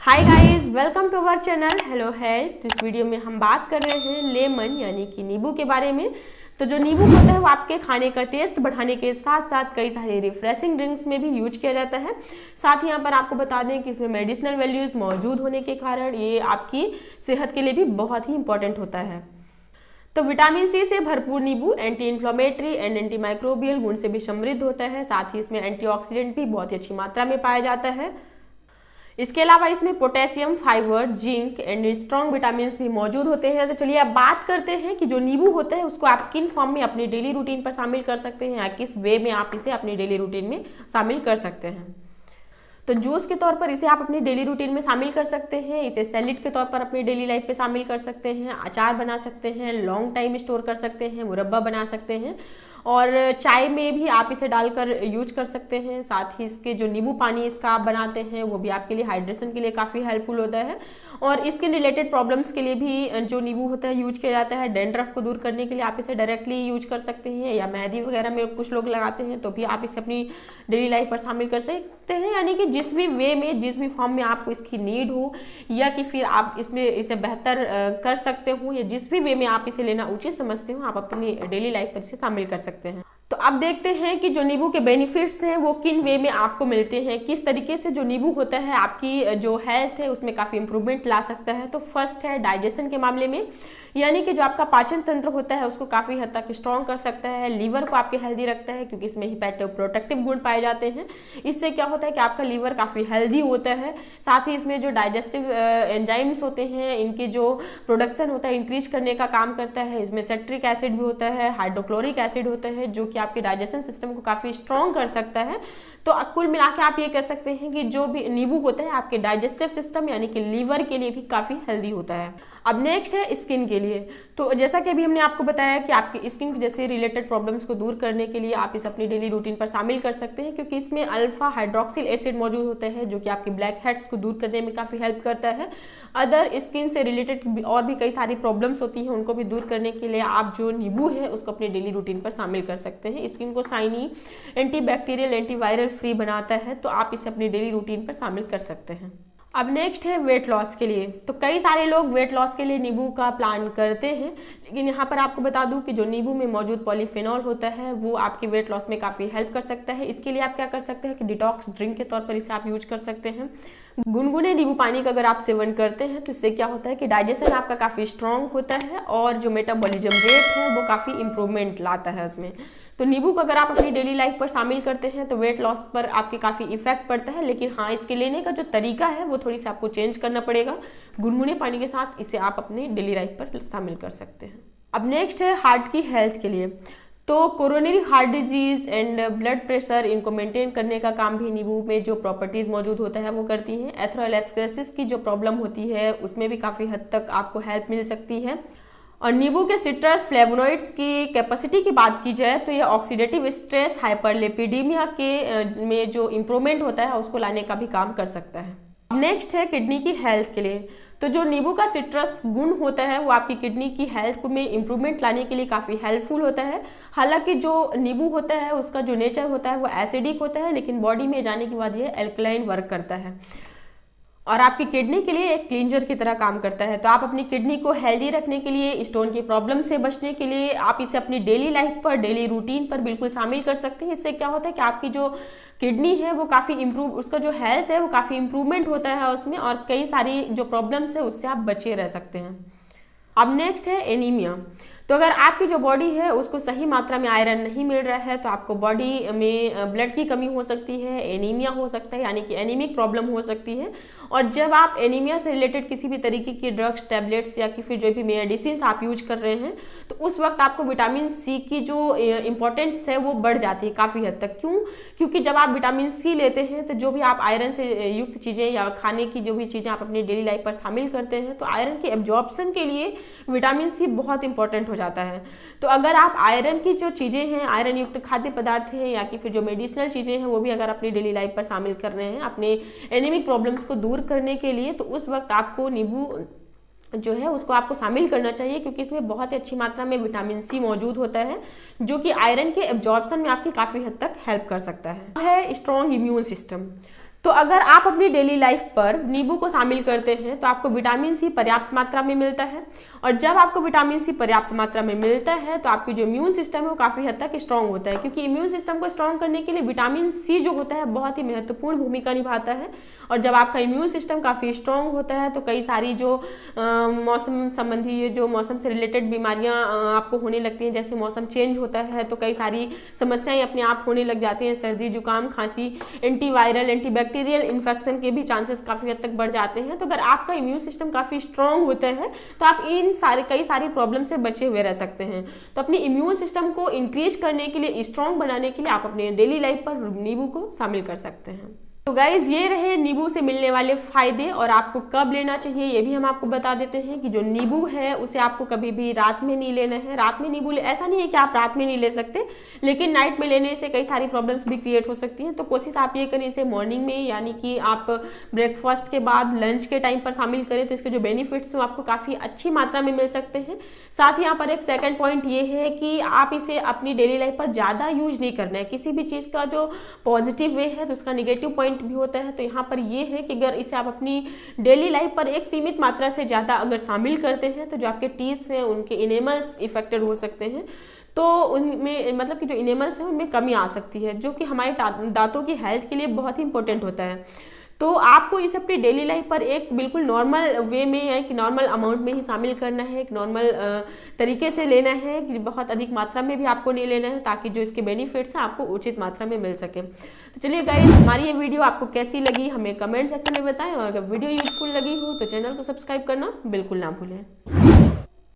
Hi guys, welcome to our channel hello health. तो इस video में हम बात कर रहे हैं लेमन यानी कि नींबू के बारे में। तो जो नींबू होता है वो आपके खाने का टेस्ट बढ़ाने के साथ साथ कई सारे रिफ्रेशिंग ड्रिंक्स में भी यूज किया जाता है। साथ ही यहाँ पर आपको बता दें कि इसमें मेडिसिनल वैल्यूज मौजूद होने के कारण ये आपकी सेहत के लिए भी बहुत ही इंपॉर्टेंट होता है। तो विटामिन सी से भरपूर नींबू anti inflammatory and anti microbial गुण से भी समृद्ध होता है। साथ ही इसमें एंटीऑक्सीडेंट भी बहुत ही अच्छी मात्रा में पाया जाता है। इसके अलावा इसमें potassium, fibre, zinc and strong vitamin भी मौजूद होते हैं। तो चलिए अब बात करते हैं कि जो नींबू होता है उसको आप किन फॉर्म में अपनी डेली रूटीन पर शामिल कर सकते हैं या किस वे में आप इसे अपनी डेली रूटीन में शामिल कर सकते हैं। तो जूस के तौर पर इसे आप अपनी डेली रूटीन में शामिल कर सकते हैं। इसे सैलेड के तौर पर अपनी डेली लाइफ पे शामिल कर सकते हैं। अचार बना सकते हैं, लॉन्ग टाइम स्टोर कर सकते हैं, मुरब्बा बना सकते हैं और चाय में भी आप इसे डालकर यूज कर सकते हैं। साथ ही इसके जो नींबू पानी इसका आप बनाते हैं वो भी आपके लिए हाइड्रेशन के लिए काफ़ी हेल्पफुल होता है। और स्किन रिलेटेड प्रॉब्लम्स के लिए भी जो नींबू होता है यूज किया जाता है। डैंड्रफ को दूर करने के लिए आप इसे डायरेक्टली यूज कर सकते हैं या मेहंदी वगैरह में कुछ लोग लगाते हैं तो भी आप इसे अपनी डेली लाइफ पर शामिल कर सकते हैं। यानी कि जिस भी वे में, जिस भी फॉर्म में आपको इसकी नीड हो या कि फिर आप इसमें इसे बेहतर कर सकते हो या जिस भी वे में आप इसे लेना उचित समझते हो आप अपनी डेली लाइफ पर इसे शामिल कर सकते हैं। तो अब देखते हैं कि जो नींबू के बेनिफिट्स हैं वो किन वे में आपको मिलते हैं, किस तरीके से जो नींबू होता है आपकी जो हेल्थ है उसमें काफ़ी इंप्रूवमेंट ला सकता है। तो फर्स्ट है डाइजेशन के मामले में, यानी कि जो आपका पाचन तंत्र होता है उसको काफ़ी हद तक स्ट्रॉन्ग कर सकता है। लीवर को आपके हेल्दी रखता है क्योंकि इसमें हिपैटो प्रोटेक्टिव गुण पाए जाते हैं। इससे क्या होता है कि आपका लीवर काफ़ी हेल्दी होता है। साथ ही इसमें जो डाइजेस्टिव एंजाइम्स होते हैं इनकी जो प्रोडक्शन होता है इंक्रीज करने का काम करता है। इसमें सिट्रिक एसिड भी होता है, हाइड्रोक्लोरिक एसिड होता है जो कि आपके डाइजेशन सिस्टम को काफ़ी स्ट्रॉन्ग कर सकता है। तो कुल मिला के आप ये कह सकते हैं कि जो भी नींबू होता है आपके डाइजेस्टिव सिस्टम यानी कि लीवर के लिए भी काफ़ी हेल्दी होता है। अब नेक्स्ट है स्किन के लिए। तो जैसा कि अभी हमने आपको बताया कि आपकी स्किन जैसे रिलेटेड प्रॉब्लम्स को दूर करने के लिए आप इसे अपनी डेली रूटीन पर शामिल कर सकते हैं क्योंकि इसमें अल्फा हाइड्रोक्सिल एसिड मौजूद होता है जो कि आपकी ब्लैक हेड्स को दूर करने में काफ़ी हेल्प करता है। अदर स्किन से रिलेटेड और भी कई सारी प्रॉब्लम्स होती हैं उनको भी दूर करने के लिए आप जो नींबू है उसको अपनी डेली रूटीन पर शामिल कर सकते हैं। स्किन को शाइनी, एंटीबैक्टीरियल, एंटीवायरल फ्री बनाता है तो आप इसे अपनी डेली रूटीन पर शामिल कर सकते हैं। अब नेक्स्ट है वेट लॉस के लिए। तो कई सारे लोग वेट लॉस के लिए नींबू का प्लान करते हैं, लेकिन यहाँ पर आपको बता दूं कि जो नींबू में मौजूद पॉलीफेनॉल होता है वो आपकी वेट लॉस में काफ़ी हेल्प कर सकता है। इसके लिए आप क्या कर सकते हैं कि डिटॉक्स ड्रिंक के तौर पर इसे आप यूज कर सकते हैं। गुनगुने नींबू पानी का अगर आप सेवन करते हैं तो इससे क्या होता है कि डाइजेशन आपका काफ़ी स्ट्रॉन्ग होता है और जो मेटाबॉलिज्म रेट है वो काफ़ी इंप्रूवमेंट लाता है उसमें। तो नींबू को अगर आप अपनी डेली लाइफ पर शामिल करते हैं तो वेट लॉस पर आपके काफ़ी इफेक्ट पड़ता है, लेकिन हाँ इसके लेने का जो तरीका है वो थोड़ी सी आपको चेंज करना पड़ेगा। गुनगुने पानी के साथ इसे आप अपनी डेली लाइफ पर शामिल कर सकते हैं। अब नेक्स्ट है हार्ट की हेल्थ के लिए। तो coronary heart disease and blood pressure इनको मेंटेन करने का काम भी नींबू में जो प्रॉपर्टीज मौजूद होता है वो करती हैं। एथेरोस्क्लेरोसिस की जो प्रॉब्लम होती है उसमें भी काफ़ी हद तक आपको हेल्प मिल सकती है। और नींबू के सिट्रस फ्लेवोनॉइड्स की कैपेसिटी की बात की जाए तो ये ऑक्सीडेटिव स्ट्रेस, हाइपरलिपिडीमिया के में जो इंप्रूवमेंट होता है उसको लाने का भी काम कर सकता है। नेक्स्ट है किडनी की हेल्थ के लिए। तो जो नींबू का सिट्रस गुण होता है वो आपकी किडनी की हेल्थ में इंप्रूवमेंट लाने के लिए काफ़ी हेल्पफुल होता है। हालांकि जो नींबू होता है उसका जो नेचर होता है वो एसिडिक होता है, लेकिन बॉडी में जाने के बाद ये एल्कलाइन वर्क करता है और आपकी किडनी के लिए एक क्लींजर की तरह काम करता है। तो आप अपनी किडनी को हेल्दी रखने के लिए, स्टोन की प्रॉब्लम से बचने के लिए आप इसे अपनी डेली लाइफ पर, डेली रूटीन पर बिल्कुल शामिल कर सकते हैं। इससे क्या होता है कि आपकी जो किडनी है वो काफ़ी इंप्रूव, उसका जो हेल्थ है वो काफ़ी इंप्रूवमेंट होता है उसमें और कई सारी जो प्रॉब्लम्स है उससे आप बचे रह सकते हैं। अब नेक्स्ट है एनीमिया। तो अगर आपकी जो बॉडी है उसको सही मात्रा में आयरन नहीं मिल रहा है तो आपको बॉडी में ब्लड की कमी हो सकती है, एनीमिया हो सकता है यानी कि एनीमिक प्रॉब्लम हो सकती है। और जब आप एनीमिया से रिलेटेड किसी भी तरीके की ड्रग्स, टैबलेट्स या कि फिर जो भी मेडिसिन आप यूज कर रहे हैं तो उस वक्त आपको विटामिन सी की जो इंपॉर्टेंस है वो बढ़ जाती है काफ़ी हद तक। क्यों? क्योंकि जब आप विटामिन सी लेते हैं तो जो भी आप आयरन से युक्त चीज़ें या खाने की जो भी चीज़ें आप अपनी डेली लाइफ पर शामिल करते हैं तो आयरन के एब्जॉर्प्शन के लिए विटामिन सी बहुत इंपॉर्टेंट हो जाता है। तो अगर आप आयरन की जो चीज़ें हैं, आयरन युक्त खाद्य पदार्थ हैं या कि फिर जो मेडिसिनल चीज़ें हैं वो भी अगर अपनी डेली लाइफ पर शामिल कर रहे हैं अपने एनीमिक प्रॉब्लम्स को दूर करने के लिए तो उस वक्त आपको नींबू जो है उसको आपको शामिल करना चाहिए क्योंकि इसमें बहुत ही अच्छी मात्रा में विटामिन सी मौजूद होता है जो कि आयरन के एब्जॉर्प्शन में आपकी काफ़ी हद तक हेल्प कर सकता है। Strong immune system. तो अगर आप अपनी डेली लाइफ पर नींबू को शामिल करते हैं तो आपको विटामिन सी पर्याप्त मात्रा में मिलता है, और जब आपको विटामिन सी पर्याप्त मात्रा में मिलता है तो आपकी जो इम्यून सिस्टम है वो काफ़ी हद तक स्ट्रांग होता है, क्योंकि इम्यून सिस्टम को स्ट्रांग करने के लिए विटामिन सी जो होता है बहुत ही महत्वपूर्ण भूमिका निभाता है। और जब आपका इम्यून सिस्टम काफ़ी स्ट्रांग होता है तो कई सारी जो मौसम संबंधी, जो मौसम से रिलेटेड बीमारियाँ आपको होने लगती हैं, जैसे मौसम चेंज होता है तो कई सारी समस्याएं अपने आप होने लग जाती हैं, सर्दी जुकाम खांसी, एंटीवायरल एंटीबैक्टीरियल इन्फेक्शन के भी चांसेस काफ़ी हद तक बढ़ जाते हैं। तो अगर आपका इम्यून सिस्टम काफ़ी स्ट्रांग होता है तो आप इन कई सारी प्रॉब्लम से बचे हुए रह सकते हैं। तो अपनी इम्यून सिस्टम को इंक्रीज करने के लिए, स्ट्रांग बनाने के लिए आप अपने डेली लाइफ पर नींबू को शामिल कर सकते हैं। तो गाइज ये रहे नींबू से मिलने वाले फायदे, और आपको कब लेना चाहिए ये भी हम आपको बता देते हैं कि जो नींबू है उसे आपको कभी भी रात में नहीं लेना है। रात में नींबू ऐसा नहीं है कि आप रात में नहीं ले सकते, लेकिन नाइट में लेने से कई सारी प्रॉब्लम्स भी क्रिएट हो सकती हैं। तो कोशिश आप ये करें इसे मॉर्निंग में, यानी कि आप ब्रेकफास्ट के बाद लंच के टाइम पर शामिल करें तो इसके जो बेनिफिट्स हैं आपको काफ़ी अच्छी मात्रा में मिल सकते हैं। साथ ही यहाँ पर एक सेकेंड पॉइंट ये है कि आप इसे अपनी डेली लाइफ पर ज़्यादा यूज नहीं करना है। किसी भी चीज़ का जो पॉजिटिव वे है तो उसका निगेटिव पॉइंट भी होता है। तो यहाँ पर ये है कि अगर इसे आप अपनी डेली लाइफ पर एक सीमित मात्रा से ज़्यादा अगर शामिल करते हैं तो जो आपके टीथ हैं उनके इनेमल्स इफेक्टेड हो सकते हैं, तो उनमें मतलब कि जो इनेमल्स हैं उनमें कमी आ सकती है, जो कि हमारे दांतों की हेल्थ के लिए बहुत ही इंपॉर्टेंट होता है। तो आपको इसे अपनी डेली लाइफ पर एक बिल्कुल नॉर्मल वे में, एक नॉर्मल अमाउंट में ही शामिल करना है, एक नॉर्मल तरीके से लेना है, कि बहुत अधिक मात्रा में भी आपको नहीं लेना है, ताकि जो इसके बेनिफिट्स हैं आपको उचित मात्रा में मिल सके। तो चलिए गाइस, हमारी ये वीडियो आपको कैसी लगी हमें कमेंट सेक्शन में बताएं, और अगर वीडियो यूजफुल लगी हो तो चैनल को सब्सक्राइब करना बिल्कुल ना भूलें।